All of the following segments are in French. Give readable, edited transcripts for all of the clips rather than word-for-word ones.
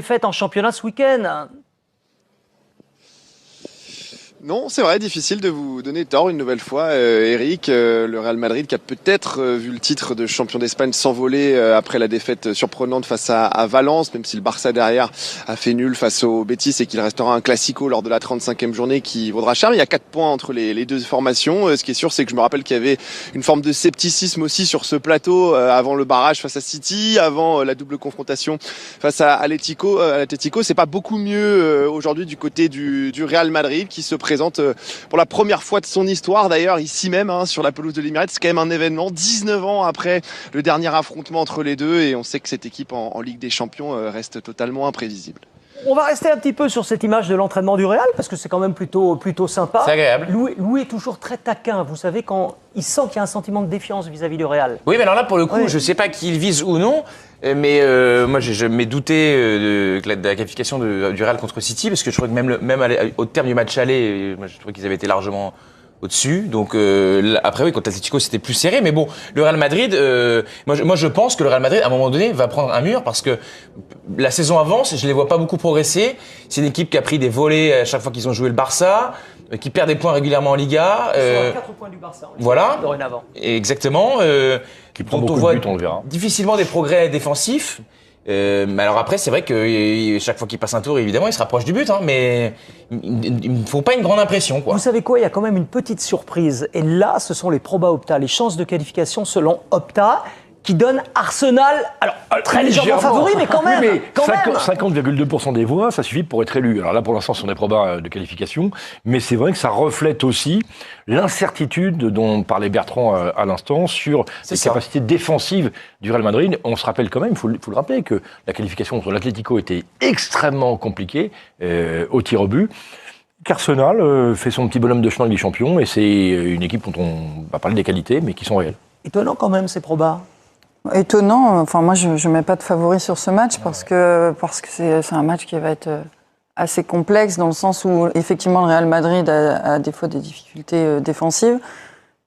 Défaite en championnat ce week-end. Non, c'est vrai, difficile de vous donner tort une nouvelle fois, Eric. Le Real Madrid qui a peut-être vu le titre de champion d'Espagne s'envoler après la défaite surprenante face à Valence, même si le Barça derrière a fait nul face au Betis et qu'il restera un classico lors de la 35e journée qui vaudra cher. Mais il y a 4 points entre les deux formations. Ce qui est sûr, c'est que je me rappelle qu'il y avait une forme de scepticisme aussi sur ce plateau avant le barrage face à City, avant la double confrontation face à Atlético. C'est pas beaucoup mieux aujourd'hui du côté du Real Madrid qui se présente pour la première fois de son histoire d'ailleurs ici même sur la pelouse de l'Emirates. C'est quand même un événement 19 ans après le dernier affrontement entre les deux et on sait que cette équipe en Ligue des Champions reste totalement imprévisible. On va rester un petit peu sur cette image de l'entraînement du Real parce que c'est quand même plutôt sympa. C'est agréable. Louis est toujours très taquin, vous savez, quand il sent qu'il y a un sentiment de défiance vis-à-vis du Real. Oui, mais alors là, pour le coup, je ne sais pas qui il vise ou non, mais moi, je m'ai douté de la qualification du Real contre City, parce que je crois que même au terme du match aller, moi, je trouvais qu'ils avaient été largement au-dessus. Donc après, oui, contre Atlético, c'était plus serré. Mais bon, le Real Madrid, moi, je pense que le Real Madrid, à un moment donné, va prendre un mur, parce que la saison avance, je les vois pas beaucoup progresser. C'est une équipe qui a pris des volets à chaque fois qu'ils ont joué le Barça, qui perd des points régulièrement en Liga. Ils sont à 4 points du Barça. Voilà. Dorénavant. Exactement. Qui prend beaucoup de buts, on le verra. Difficilement des progrès défensifs. Mais alors après, c'est vrai que chaque fois qu'il passe un tour, évidemment, il se rapproche du but, mais ils ne font pas une grande impression, quoi. Vous savez quoi, il y a quand même une petite surprise. Et là, ce sont les Proba Opta, les chances de qualification selon Opta, qui donnent Arsenal, alors très légèrement favori, mais quand même. Oui, mais 50,2% des voix, ça suffit pour être élu. Alors là, pour l'instant, ce sont des probas de qualification, mais c'est vrai que ça reflète aussi l'incertitude dont parlait Bertrand à l'instant sur les capacités défensives du Real Madrid. On se rappelle quand même, il faut le rappeler, que la qualification contre l'Atlético était extrêmement compliquée au tir au but. Qu'Arsenal fait son petit bonhomme de chemin avec les champions, et c'est une équipe dont on va parler des qualités, mais qui sont réelles. Étonnant quand même, ces probas. Étonnant. Enfin, moi, je ne mets pas de favori sur ce match parce que c'est un match qui va être assez complexe dans le sens où, effectivement, le Real Madrid a des fois des difficultés défensives.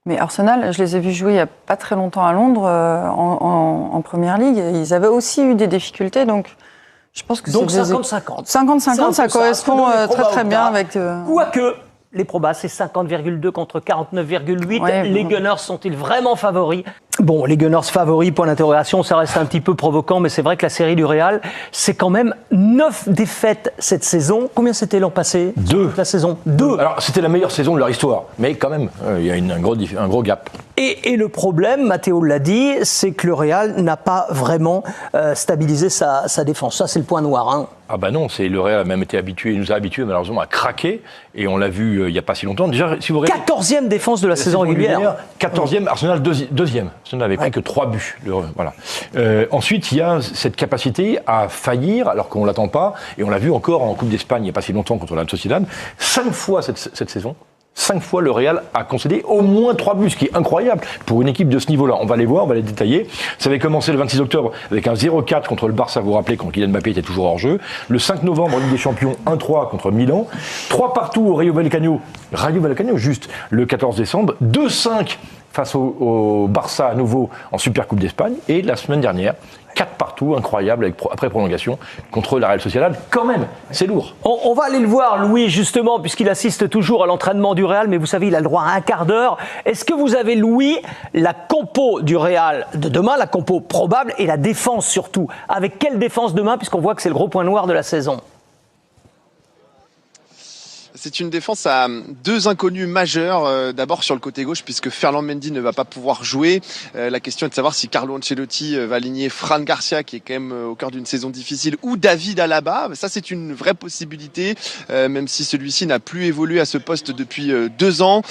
Mais Arsenal, je les ai vus jouer il n'y a pas très longtemps à Londres en Première Ligue. Ils avaient aussi eu des difficultés, donc je pense que donc c'est... 50-50. 50-50, ça correspond très bien avec... Quoique... Les probas, c'est 50,2 contre 49,8. Ouais, les Gunners sont-ils vraiment favoris? Bon, les Gunners favoris, point d'interrogation, ça reste un petit peu provoquant, mais c'est vrai que la série du Real, c'est quand même 9 défaites cette saison. Combien c'était l'an passé? 2. La saison 2. Alors, c'était la meilleure saison de leur histoire, mais quand même, il y a un gros gap. Et le problème, Matteo l'a dit, c'est que le Real n'a pas vraiment stabilisé sa défense. Ça, c'est le point noir. Ah bah non, le Real a même été habitué, il nous a habitués malheureusement à craquer, et on l'a vu il n'y a pas si longtemps. Déjà, si vous regardez, 14e défense de la saison régulière. 14e, Arsenal 2e. Arsenal n'avait pris que 3 buts. Voilà. Ensuite, il y a cette capacité à faillir alors qu'on ne l'attend pas, et on l'a vu encore en Coupe d'Espagne il n'y a pas si longtemps contre la Sociedad. 5 fois cette saison. 5 fois, le Real a concédé au moins 3 buts, ce qui est incroyable pour une équipe de ce niveau-là. On va les voir, on va les détailler. Ça avait commencé le 26 octobre avec un 0-4 contre le Barça, vous vous rappelez, quand Kylian Mbappé était toujours hors jeu. Le 5 novembre, en Ligue des Champions, 1-3 contre Milan. 3 partout au Rayo Vallecano, juste le 14 décembre. 2-5 face au Barça à nouveau en Super Coupe d'Espagne. Et la semaine dernière, 4 partout, incroyable, après prolongation, contre la Real Sociedad. Quand même, c'est lourd. On va aller le voir, Louis, justement, puisqu'il assiste toujours à l'entraînement du Real, mais vous savez, il a le droit à un quart d'heure. Est-ce que vous avez, Louis, la compo du Real de demain, la compo probable, et la défense surtout? Avec quelle défense demain, puisqu'on voit que c'est le gros point noir de la saison? C'est une défense à 2 inconnus majeurs. D'abord sur le côté gauche, puisque Ferland Mendy ne va pas pouvoir jouer. La question est de savoir si Carlo Ancelotti va aligner Fran Garcia, qui est quand même au cœur d'une saison difficile, ou David Alaba. Ça, c'est une vraie possibilité, même si celui-ci n'a plus évolué à ce poste depuis 2 ans.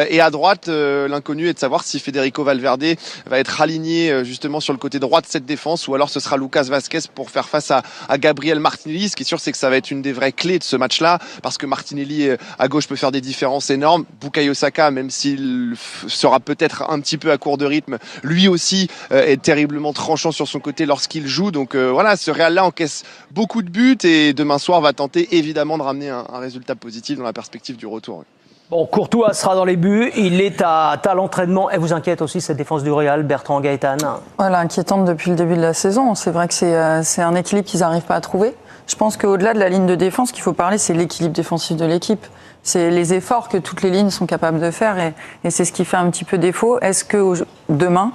Et à droite, l'inconnu est de savoir si Federico Valverde va être aligné justement sur le côté droit de cette défense, ou alors ce sera Lucas Vazquez pour faire face à Gabriel Martinelli. Ce qui est sûr, c'est que ça va être une des vraies clés de ce match-là, parce que Martinelli à gauche peut faire des différences énormes. Bukayo Saka, même s'il sera peut-être un petit peu à court de rythme, lui aussi est terriblement tranchant sur son côté lorsqu'il joue. Donc voilà, ce Real-là encaisse beaucoup de buts et demain soir va tenter évidemment de ramener un résultat positif dans la perspective du retour. Bon, Courtois sera dans les buts, il est à l'entraînement. Elle vous inquiète aussi cette défense du Real, Bertrand, Gaëtan? Voilà, inquiétante depuis le début de la saison. C'est vrai que c'est un équilibre qu'ils n'arrivent pas à trouver. je pense qu'au-delà de la ligne de défense, ce qu'il faut parler, c'est l'équilibre défensif de l'équipe. C'est les efforts que toutes les lignes sont capables de faire et c'est ce qui fait un petit peu défaut. Est-ce que demain,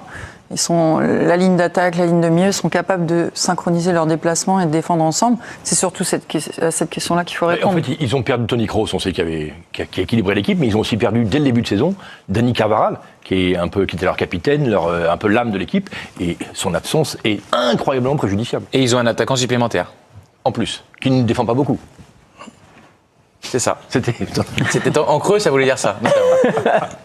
la ligne d'attaque, la ligne de milieu sont capables de synchroniser leurs déplacements et de défendre ensemble? C'est surtout cette question-là qu'il faut répondre. En fait, ils ont perdu Toni Kroos, on sait qui a équilibré l'équipe, mais ils ont aussi perdu dès le début de saison Dani Carvajal, qui était leur capitaine, un peu l'âme de l'équipe, et son absence est incroyablement préjudiciable. Et ils ont un attaquant supplémentaire, en plus. Qui ne défend pas beaucoup. C'est ça. C'était en creux, ça voulait dire ça.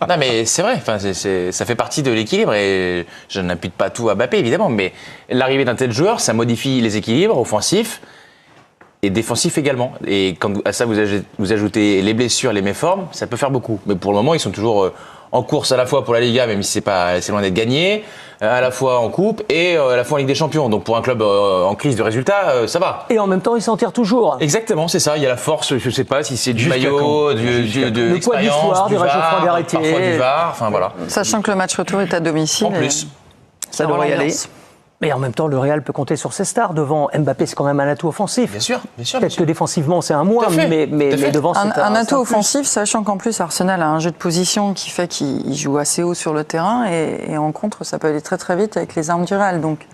Non, mais c'est vrai. Enfin, ça fait partie de l'équilibre et je n'impute pas tout à Mbappé, évidemment. Mais l'arrivée d'un tel joueur, ça modifie les équilibres offensifs et défensifs également. Et quand à ça vous ajoutez les blessures, les méformes, ça peut faire beaucoup. Mais pour le moment, ils sont toujours en course à la fois pour la Liga, même si c'est loin d'être gagné, à la fois en Coupe et à la fois en Ligue des Champions. Donc pour un club en crise de résultats, ça va. Et en même temps, ils s'en tirent toujours. Exactement, c'est ça. Il y a la force, je ne sais pas si c'est du maillot, de le poids de l'histoire, du réchauffement d'arrêté. Parfois du VAR, enfin voilà. Sachant que le match retour est à domicile. En plus. Ça devrait y aller. Mais en même temps, le Real peut compter sur ses stars. Devant Mbappé, c'est quand même un atout offensif. Bien sûr. Peut-être que défensivement, c'est un moins, mais devant, c'est un atout offensif, sachant qu'en plus, Arsenal a un jeu de position qui fait qu'il joue assez haut sur le terrain. Et en contre, ça peut aller très très vite avec les armes du Real. Donc,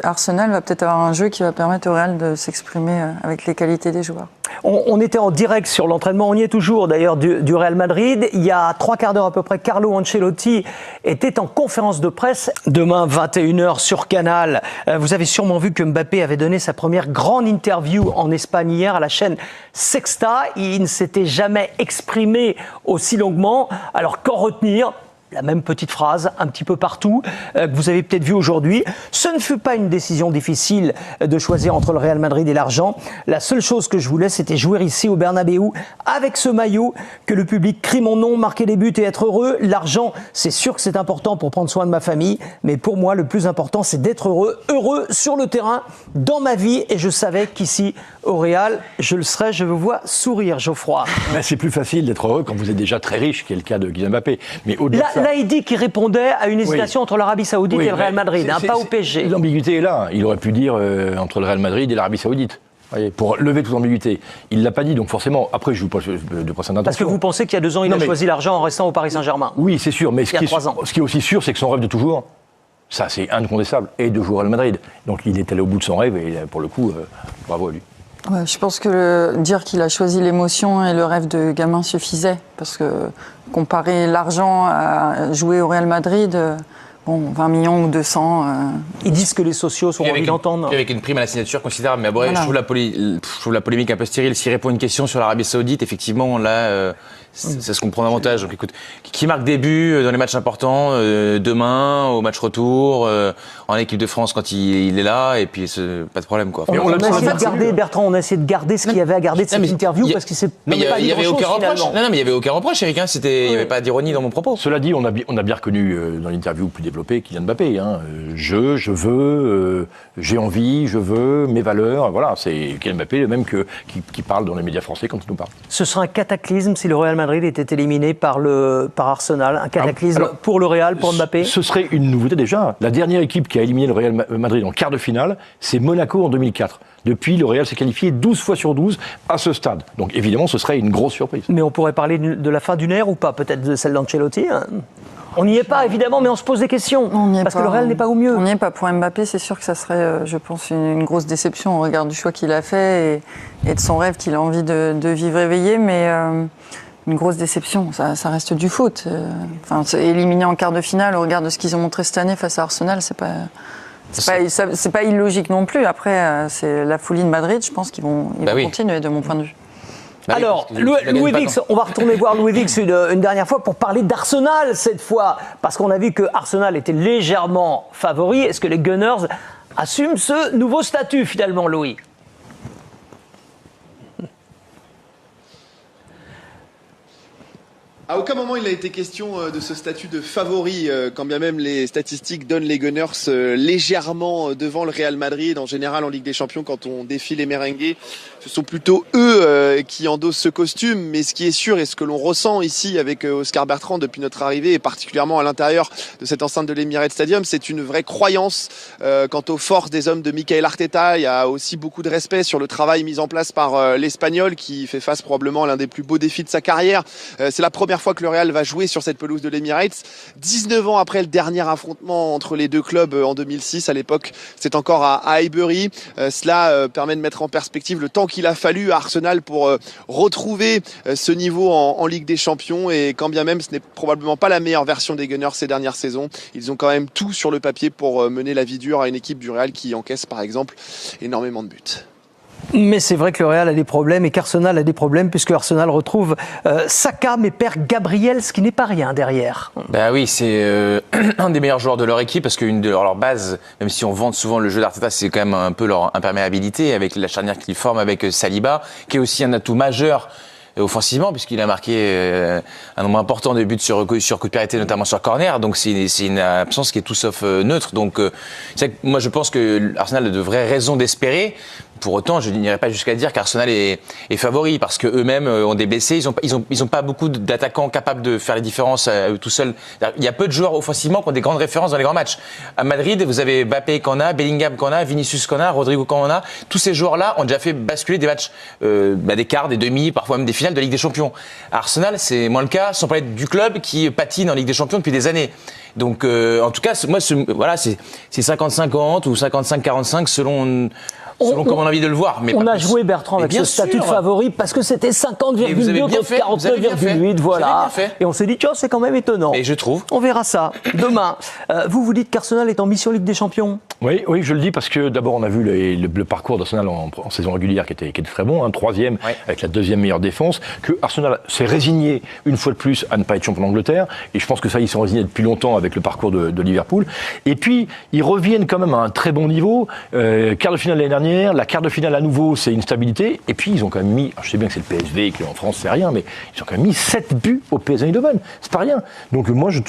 Arsenal va peut-être avoir un jeu qui va permettre au Real de s'exprimer avec les qualités des joueurs. On était en direct sur l'entraînement, on y est toujours d'ailleurs du Real Madrid. Il y a 3/4 d'heure à peu près, Carlo Ancelotti était en conférence de presse. Demain, 21h sur Canal. Vous avez sûrement vu que Mbappé avait donné sa première grande interview en Espagne hier à la chaîne Sexta. Il ne s'était jamais exprimé aussi longuement. Alors qu'en retenir ? La même petite phrase, un petit peu partout, que vous avez peut-être vu aujourd'hui. Ce ne fut pas une décision difficile de choisir entre le Real Madrid et l'argent. La seule chose que je voulais, c'était jouer ici au Bernabéu avec ce maillot, que le public crie mon nom, marquer des buts et être heureux. L'argent, c'est sûr que c'est important pour prendre soin de ma famille, mais pour moi, le plus important, c'est d'être heureux sur le terrain, dans ma vie. Et je savais qu'ici, au Real, je le serais. Je vous vois sourire, Geoffroy. Ben, c'est plus facile d'être heureux quand vous êtes déjà très riche, qui est le cas de Kylian Mbappé. Mais au-delà Là, il dit qu'il répondait à une hésitation entre l'Arabie Saoudite et le Real Madrid, pas au PSG. L'ambiguïté est là. Il aurait pu dire entre le Real Madrid et l'Arabie Saoudite. Voyez, pour lever toute ambiguïté. Il ne l'a pas dit, donc forcément, après, je ne joue pas de procès d'intention. Parce que vous pensez qu'il y a 2 ans, il a choisi l'argent en restant au Paris Saint-Germain. Oui, c'est sûr, mais ce qui est aussi sûr, c'est que son rêve de toujours, ça c'est incontestable, est de jouer au Real Madrid. Donc il est allé au bout de son rêve et pour le coup, bravo à lui. Ouais, je pense que dire qu'il a choisi l'émotion et le rêve de gamin suffisait. Parce que comparer l'argent à jouer au Real Madrid, 20 millions ou 200... Ils disent que les sociaux sont envie d'entendre. Avec une prime à la signature considérable. Mais voilà. je trouve la polémique un peu stérile. S'il répond à une question sur l'Arabie Saoudite, effectivement, là... ça se comprend davantage. Donc écoute, qui marque des buts dans les matchs importants, demain, au match retour, en équipe de France quand il est là, et puis pas de problème, quoi. On a essayé de garder, Bertrand, on a essayé de garder ce qu'il y avait à garder de cette interview, parce qu'il s'est pas dit grand-chose, finalement. Non, mais il n'y avait aucun reproche, Eric, il n'y avait pas d'ironie dans mon propos. Cela dit, on a bien reconnu dans l'interview plus développée Kylian Mbappé. Je veux, j'ai envie, je veux, mes valeurs, voilà. C'est Kylian Mbappé, le même qui parle dans les médias français quand il nous parle. Ce sera un cataclysme si le Real Madrid était éliminé par Arsenal, un cataclysme pour le Real, pour Mbappé. Ce serait une nouveauté déjà. La dernière équipe qui a éliminé le Real Madrid en quart de finale, c'est Monaco en 2004. Depuis, le Real s'est qualifié 12 fois sur 12 à ce stade. Donc évidemment, ce serait une grosse surprise. Mais on pourrait parler de la fin d'une ère ou pas, peut-être de celle d'Ancelotti. On n'y est pas, évidemment, mais on se pose des questions. Parce que le Real n'est pas au mieux. On n'y est pas. Pour Mbappé, c'est sûr que ça serait, je pense, une grosse déception au regard du choix qu'il a fait et de son rêve qu'il a envie de vivre éveillé. Mais une grosse déception, ça reste du foot. Éliminé en quart de finale au regard de ce qu'ils ont montré cette année face à Arsenal, c'est pas illogique non plus. Après, c'est la folie de Madrid, je pense qu'ils vont continuer de mon point de vue. Alors, Louis Vix, on va retourner voir Louis Vix une dernière fois pour parler d'Arsenal cette fois, parce qu'on a vu que Arsenal était légèrement favori. Est-ce que les Gunners assument ce nouveau statut finalement, Louis ? À aucun moment il n'a été question de ce statut de favori, quand bien même les statistiques donnent les Gunners légèrement devant le Real Madrid. En général en Ligue des Champions, quand on défie les merengues, ce sont plutôt eux qui endossent ce costume. Mais ce qui est sûr et ce que l'on ressent ici avec Oscar Bertrand depuis notre arrivée, et particulièrement à l'intérieur de cette enceinte de l'Emirates Stadium, c'est une vraie croyance quant aux forces des hommes de Mikel Arteta. Il y a aussi beaucoup de respect sur le travail mis en place par l'Espagnol, qui fait face probablement à l'un des plus beaux défis de sa carrière. C'est la première fois que le Real va jouer sur cette pelouse de l'Emirates. 19 ans après le dernier affrontement entre les deux clubs en 2006, à l'époque c'est encore à Highbury. Cela permet de mettre en perspective le temps qu'il a fallu à Arsenal pour retrouver ce niveau en Ligue des Champions, et quand bien même ce n'est probablement pas la meilleure version des Gunners ces dernières saisons, ils ont quand même tout sur le papier pour mener la vie dure à une équipe du Real qui encaisse par exemple énormément de buts. Mais c'est vrai que le Real a des problèmes et qu'Arsenal a des problèmes, puisque Arsenal retrouve Saka mais perd Gabriel, ce qui n'est pas rien derrière. Bah oui, c'est un des meilleurs joueurs de leur équipe, parce qu'une de leurs bases, même si on vante souvent le jeu d'Arteta, c'est quand même un peu leur imperméabilité avec la charnière qu'ils forment avec Saliba, qui est aussi un atout majeur offensivement, puisqu'il a marqué un nombre important de buts sur coup de pied arrêté, notamment sur corner. Donc c'est une absence qui est tout sauf neutre. Donc c'est vrai que moi je pense que Arsenal a de vraies raisons d'espérer. Pour autant, je n'irai pas jusqu'à dire qu'Arsenal est favori, parce que eux-mêmes ont des blessés. Ils ont pas beaucoup d'attaquants capables de faire les différences tout seuls. Il y a peu de joueurs offensivement qui ont des grandes références dans les grands matchs. À Madrid, vous avez Mbappé qu'on a, Bellingham qu'on a, Vinicius qu'on a, Rodrigo qu'on a. Tous ces joueurs-là ont déjà fait basculer des matchs, des quarts, des demi, parfois même des finales de Ligue des Champions. À Arsenal, c'est moins le cas, sans parler du club qui patine en Ligue des Champions depuis des années. Donc, en tout cas, moi, voilà, c'est 50-50 ou 55-45 selon comme on a envie de le voir. Mais on a joué, Bertrand, avec ce statut de favori parce que c'était 50,2 contre 49,8, voilà. Et on s'est dit, tiens, c'est quand même étonnant. Et je trouve. On verra ça demain. Vous dites qu'Arsenal est en mission Ligue des Champions? Oui, je le dis parce que d'abord on a vu le parcours d'Arsenal en saison régulière qui était très bon, hein, 3e avec la 2e meilleure défense, que Arsenal s'est résigné une fois de plus à ne pas être champion d'Angleterre, et je pense que ça ils sont résignés depuis longtemps avec le parcours de Liverpool. Et puis ils reviennent quand même à un très bon niveau. Quart de finale l'année dernière, la quart de finale à nouveau, c'est une stabilité. Et puis ils ont quand même mis, je sais bien que c'est le PSV, que en France c'est rien, mais ils ont quand même mis 7 buts au PSV Eindhoven. C'est pas rien. Donc moi je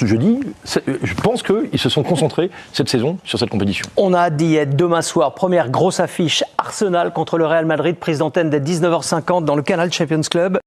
pense qu'ils se sont concentrés cette saison sur cette compétition. On a hâte d'y être demain soir. Première grosse affiche, Arsenal contre le Real Madrid, prise d'antenne dès 19h50 dans le Canal Champions Club.